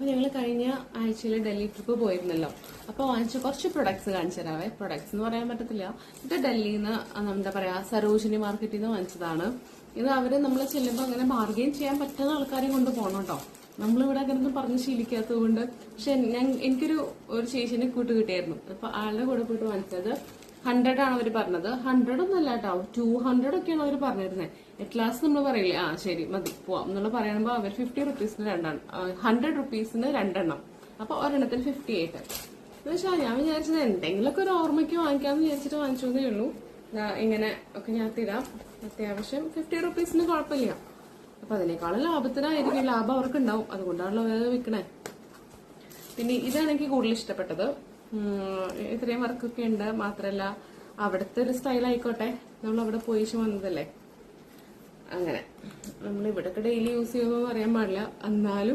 ഞങ്ങൾ കഴിഞ്ഞ ആഴ്ചയിൽ ഡൽഹി ട്രിപ്പ് പോയിരുന്നല്ലോ. അപ്പോൾ വാങ്ങിച്ച കുറച്ച് പ്രൊഡക്ട്സ് കാണിച്ചു തരാവേ. പ്രൊഡക്ട്സ് എന്ന് പറയാൻ പറ്റത്തില്ല, ഇത് ഡൽഹിയിൽ നിന്ന് എന്താ പറയാ സരോജിനി മാർക്കറ്റിൽ നിന്ന് വാങ്ങിച്ചതാണ്. ഇത് അവര് നമ്മൾ ചെല്ലുമ്പോൾ അങ്ങനെ ബാർഗെയിൻ ചെയ്യാൻ പറ്റുന്ന ആൾക്കാരെ കൊണ്ട് പോകണം കേട്ടോ. നമ്മളിവിടെ അങ്ങനെ പറഞ്ഞ് ശീലിക്കാത്തത് കൊണ്ട്. പക്ഷെ എനിക്കൊരു ചേച്ചിനെ കൂട്ട് കിട്ടിയായിരുന്നു. അപ്പൊ ആളുടെ കൂടെ പോയിട്ട് വാങ്ങിച്ചത് 100 ആണ് അവർ പറഞ്ഞത്. 100 ഒന്നല്ല കേട്ടോ, 200 ഒക്കെയാണ് അവർ പറഞ്ഞിരുന്നത്. അറ്റ് ലാസ്റ്റ് നമ്മൾ പറയില്ലേ, ആ ശരി മതി പോവാം എന്നുള്ള പറയുമ്പോൾ അവർ 50 റുപ്പീസിന് 100 റുപ്പീസിന് 2 എണ്ണം. അപ്പൊ ഒരെണ്ണത്തിന് 58. എന്ന് വെച്ചാൽ ഞാൻ വിചാരിച്ചത് എന്തെങ്കിലുമൊക്കെ ഒരു ഓർമ്മയ്ക്ക് വാങ്ങിക്കാന്ന് വിചാരിച്ചിട്ട് വാങ്ങിച്ചതേ ഉള്ളൂ. ഇങ്ങനെ ഒക്കെ ഞാൻ തരാം. അത്യാവശ്യം 50 റുപ്പീസിന് കുഴപ്പമില്ല. അപ്പൊ അതിനേക്കാളും ലാഭത്തിനായിരിക്കും, ലാഭം അവർക്ക് ഉണ്ടാവും. അതുകൊണ്ടാണല്ലോ വേറെ വിൽക്കണേ. പിന്നെ ഇതാണ് എനിക്ക് കൂടുതൽ ഇഷ്ടപ്പെട്ടത്. ഇത്രയും വർക്കൊക്കെ ഉണ്ട്. മാത്രല്ല അവിടുത്തെ ഒരു സ്റ്റൈൽ ആയിക്കോട്ടെ, നമ്മൾ അവിടെ പോയി വന്നതല്ലേ. അങ്ങനെ നമ്മൾ ഇവിടൊക്കെ ഡെയിലി യൂസ് ചെയ്യുമ്പോൾ അറിയാൻ പാടില്ല. എന്നാലും